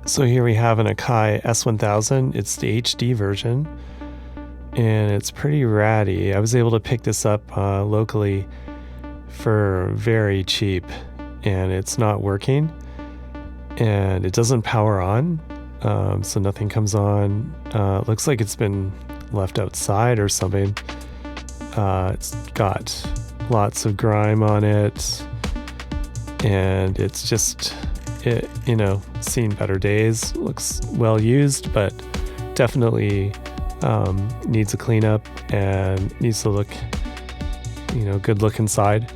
So here we have an Akai S1000. It's the HD version, and it's pretty ratty. I was able to pick this up locally for very cheap, and it's not working, and it doesn't power on, so nothing comes on. It looks like it's been left outside or something. It's got lots of grime on it, and it's just, seen better days. Looks well used, but definitely needs a cleanup and needs to look, good look inside.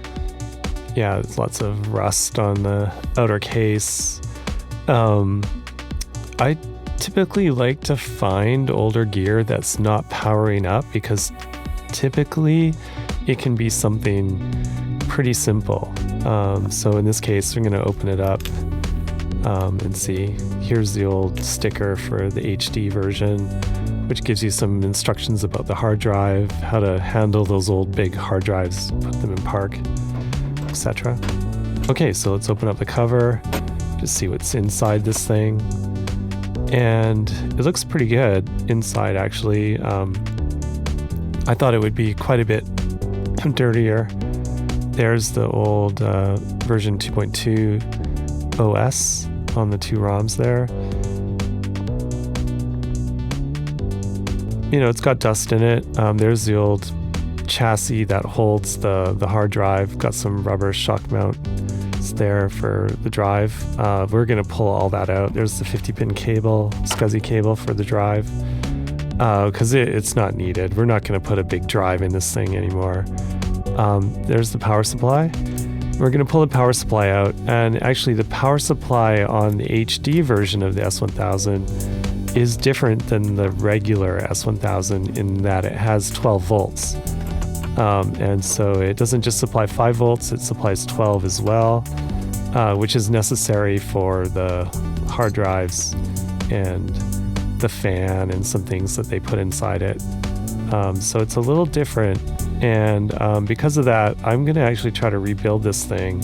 Yeah, there's lots of rust on the outer case. I typically like to find older gear that's not powering up, because typically it can be something pretty simple. So in this case, we're going to open it up and see. Here's the old sticker for the HD version, which gives you some instructions about the hard drive, how to handle those old big hard drives, put them in park, etc. Okay, so let's open up the cover, just see what's inside this thing. And it looks pretty good inside, actually. I thought it would be quite a bit dirtier. There's the old version 2.2 OS on the two ROMs there. It's got dust in it. There's the old chassis that holds the hard drive. Got some rubber shock mounts there for the drive. We're going to pull all that out. There's the 50-pin cable, SCSI cable for the drive, because it's not needed. We're not going to put a big drive in this thing anymore. There's the power supply. We're going to pull the power supply out, and actually the power supply on the HD version of the S1000 is different than the regular S1000 in that it has 12 volts. And so it doesn't just supply 5 volts, it supplies 12 as well, which is necessary for the hard drives and the fan and some things that they put inside it. So it's a little different. And because of that, I'm going to actually try to rebuild this thing.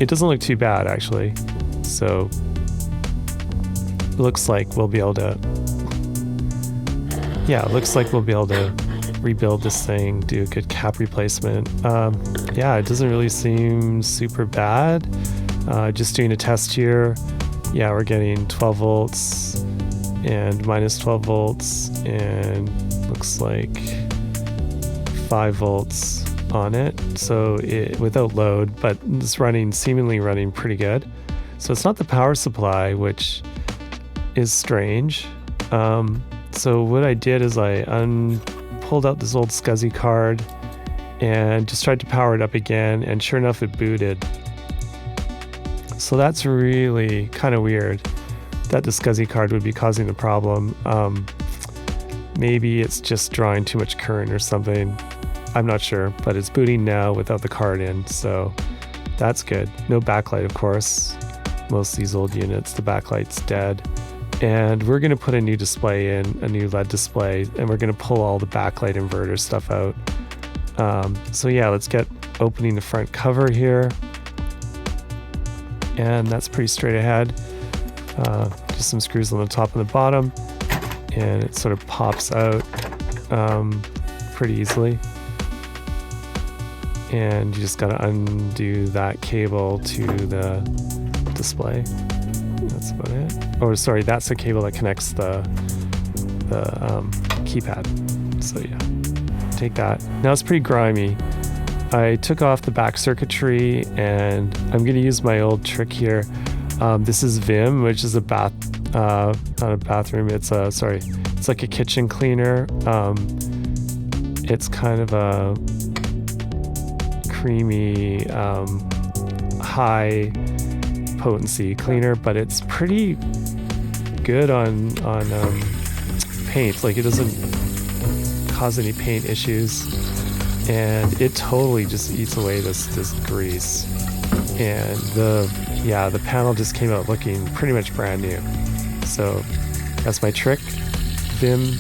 It doesn't look too bad, actually. So it looks like we'll be able to... Yeah, it looks like we'll be able to rebuild this thing, do a good cap replacement. Yeah, it doesn't really seem super bad. Just doing a test here. Yeah, we're getting 12 volts and minus 12 volts, and looks like 5 volts on it, so without load, but it's seemingly running pretty good. So it's not the power supply, which is strange. So what I did is I pulled out this old SCSI card and just tried to power it up again, and sure enough it booted. So that's really kind of weird that the SCSI card would be causing the problem. Maybe it's just drawing too much current or something. I'm not sure, but it's booting now without the card in, so that's good. No backlight, of course. Most of these old units, the backlight's dead. And we're going to put a new display in, a new LED display, and we're going to pull all the backlight inverter stuff out. So yeah, let's get opening the front cover here. And that's pretty straight ahead. Just some screws on the top and the bottom, and it sort of pops out pretty easily. And you just gotta undo that cable to the display. That's about it. Or sorry, that's the cable that connects the keypad. So yeah, take that. Now it's pretty grimy. I took off the back circuitry, and I'm gonna use my old trick here. This is Vim, which is not a bathroom. It's like a kitchen cleaner. It's kind of a creamy, high potency cleaner, but it's pretty good on paint. Like, it doesn't cause any paint issues, and it totally just eats away this grease. And the panel just came out looking pretty much brand new. So that's my trick. Vim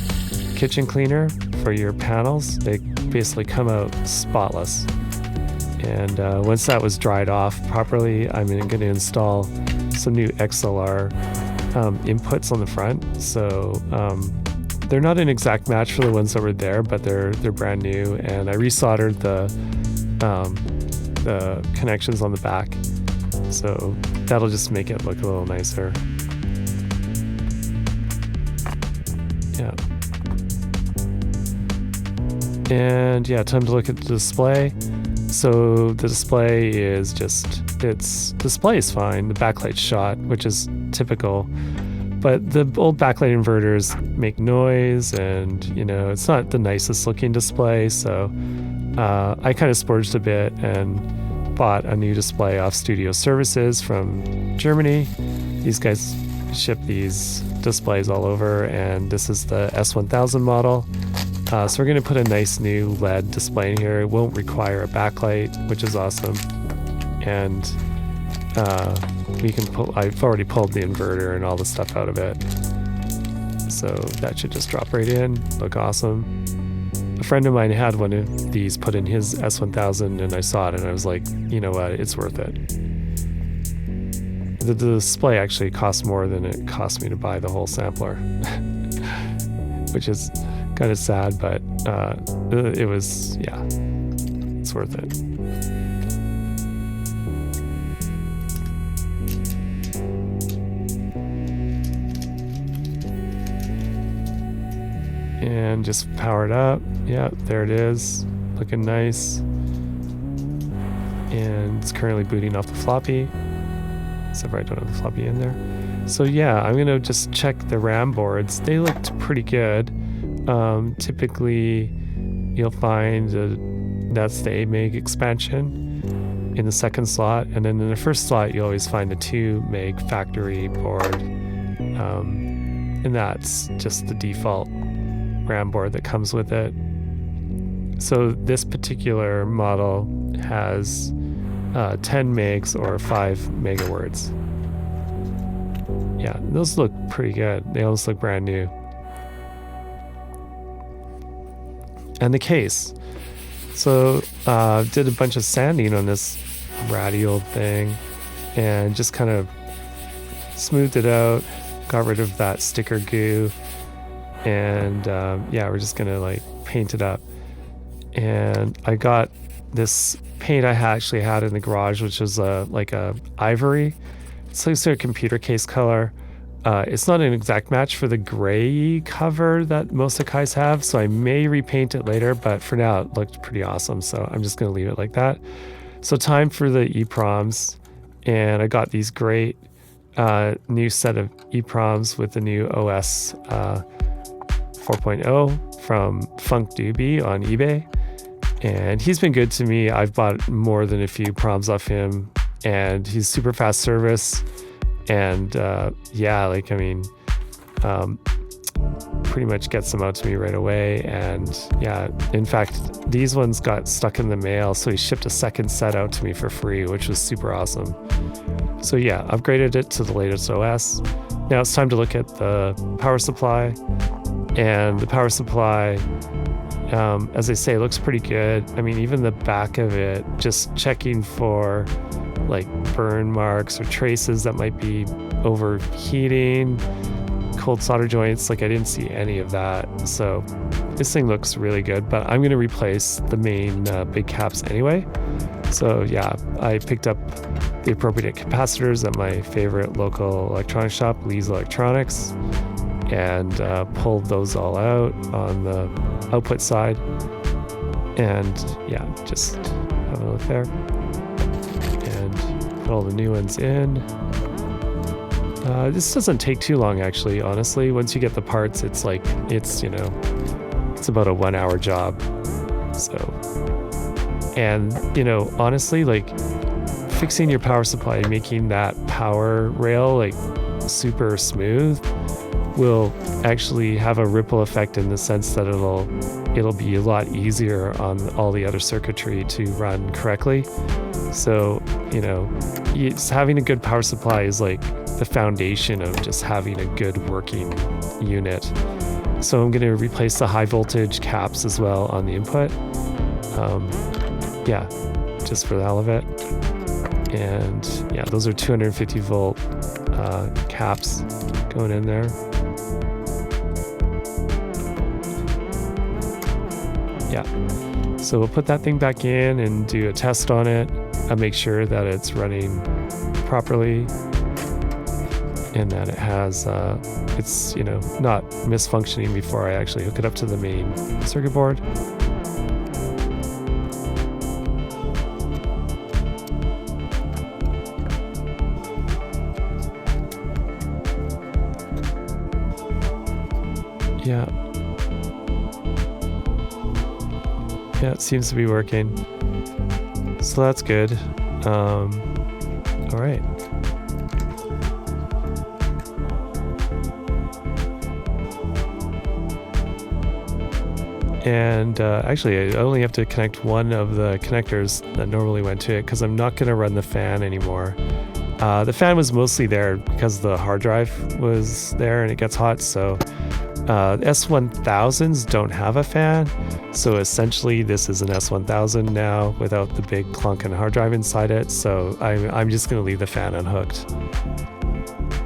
kitchen cleaner for your panels. They basically come out spotless. And once that was dried off properly, I'm going to install some new XLR inputs on the front. So they're not an exact match for the ones that were there, but they're brand new. And I resoldered the connections on the back, so that'll just make it look a little nicer. Yeah. And yeah, time to look at the display. So the display is display is fine. The backlight's shot, which is typical, but the old backlight inverters make noise, and it's not the nicest looking display. So I kind of splurged a bit and bought a new display off Studio Services from Germany. These guys ship these displays all over, and this is the S1000 model. So we're going to put a nice new LED display in here. It won't require a backlight, which is awesome. And I've already pulled the inverter and all the stuff out of it. So that should just drop right in, look awesome. A friend of mine had one of these put in his S1000, and I saw it and I was like, you know what, it's worth it. The display actually cost more than it cost me to buy the whole sampler, which is kind of sad, but it was, yeah, it's worth it. And just power it up. Yeah, there it is, looking nice. And it's currently booting off the floppy, except for I don't have the floppy in there. So yeah, I'm gonna just check the RAM boards. They looked pretty good. Typically you'll find that's the 8 meg expansion in the second slot, and then in the first slot you always find the 2 meg factory board, and that's just the default RAM board that comes with it. So this particular model has 10 megs or 5 megawords. Yeah, those look pretty good. They almost look brand new. And the case. So did a bunch of sanding on this ratty old thing and just kind of smoothed it out, got rid of that sticker goo, and yeah, we're just gonna like paint it up. And I got this paint I actually had in the garage, which is like a ivory. It's like a computer case color. It's not an exact match for the gray cover that most Akais have, so I may repaint it later, but for now it looked pretty awesome, so I'm just going to leave it like that. So time for the EEPROMs, and I got these great new set of EEPROMs with the new OS 4.0 from Funk Doobie on eBay, and he's been good to me. I've bought more than a few proms off him, and he's super fast service. And yeah, like, I mean, pretty much gets them out to me right away. And yeah, in fact, these ones got stuck in the mail, so he shipped a second set out to me for free, which was super awesome. So yeah, upgraded it to the latest OS. Now it's time to look at the power supply. And the power supply, as I say, looks pretty good. I mean, even the back of it, just checking for like burn marks or traces that might be overheating, cold solder joints, like I didn't see any of that. So this thing looks really good, but I'm going to replace the main big caps anyway. So yeah, I picked up the appropriate capacitors at my favorite local electronics shop, Lee's Electronics, and pulled those all out on the output side. And yeah, just have a look there. Put all the new ones in. This doesn't take too long, actually, honestly. Once you get the parts, it's like, it's about a 1 hour job. So, and honestly, like fixing your power supply and making that power rail like super smooth will actually have a ripple effect in the sense that it'll be a lot easier on all the other circuitry to run correctly. So, having a good power supply is like the foundation of just having a good working unit. So I'm going to replace the high voltage caps as well on the input. Yeah, just for the hell of it. And yeah, those are 250 volt caps going in there. Yeah, so we'll put that thing back in and do a test on it. I'll make sure that it's running properly and that it has, it's, you know, not misfunctioning before I actually hook it up to the main circuit board. Yeah. Yeah, it seems to be working. So that's good. All right. And actually, I only have to connect one of the connectors that normally went to it because I'm not going to run the fan anymore. The fan was mostly there because the hard drive was there and it gets hot. So S1000s don't have a fan. So essentially, this is an S1000 now without the big clunking hard drive inside it. So I'm just going to leave the fan unhooked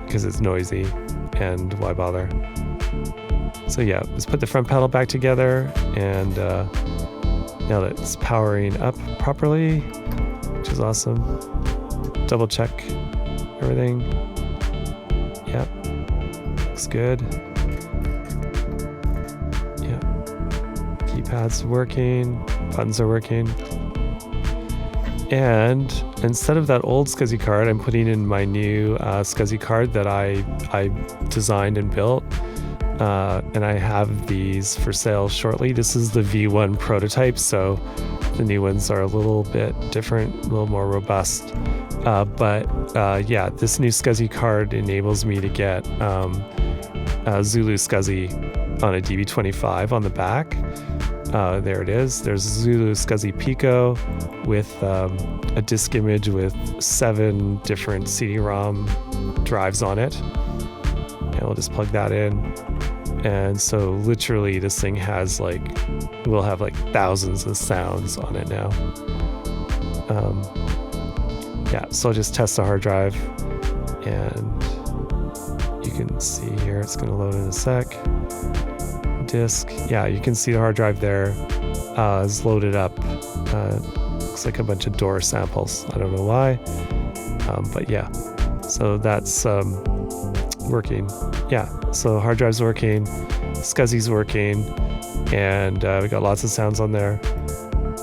because it's noisy and why bother? So yeah, let's put the front panel back together, and now that it's powering up properly, which is awesome. Double check everything. Yep, looks good. Yep, keypad's working, buttons are working. And instead of that old SCSI card, I'm putting in my new SCSI card that I designed and built. And I have these for sale shortly. This is the V1 prototype, so the new ones are a little bit different, a little more robust. Yeah, this new SCSI card enables me to get Zulu SCSI on a DB25 on the back. There it is. There's Zulu SCSI Pico with a disk image with 7 different CD-ROM drives on it. And we'll just plug that in. And so literally this thing has we'll have thousands of sounds on it now. Yeah, so I'll just test the hard drive, and you can see here, it's gonna load in a sec. Disk, yeah, you can see the hard drive there is loaded up. Looks like a bunch of door samples. I don't know why, but yeah, so that's working. Yeah, so hard drive's working, SCSI's working, and we got lots of sounds on there,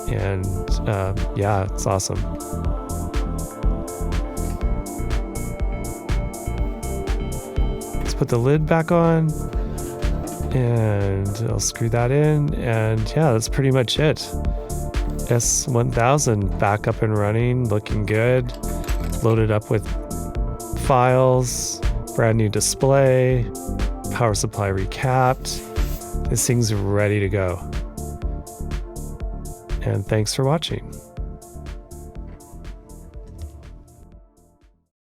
and yeah, it's awesome. Let's put the lid back on, and I'll screw that in, and yeah, that's pretty much it. S1000 back up and running, looking good, loaded up with files, brand new display, power supply recapped. This thing's ready to go. And thanks for watching.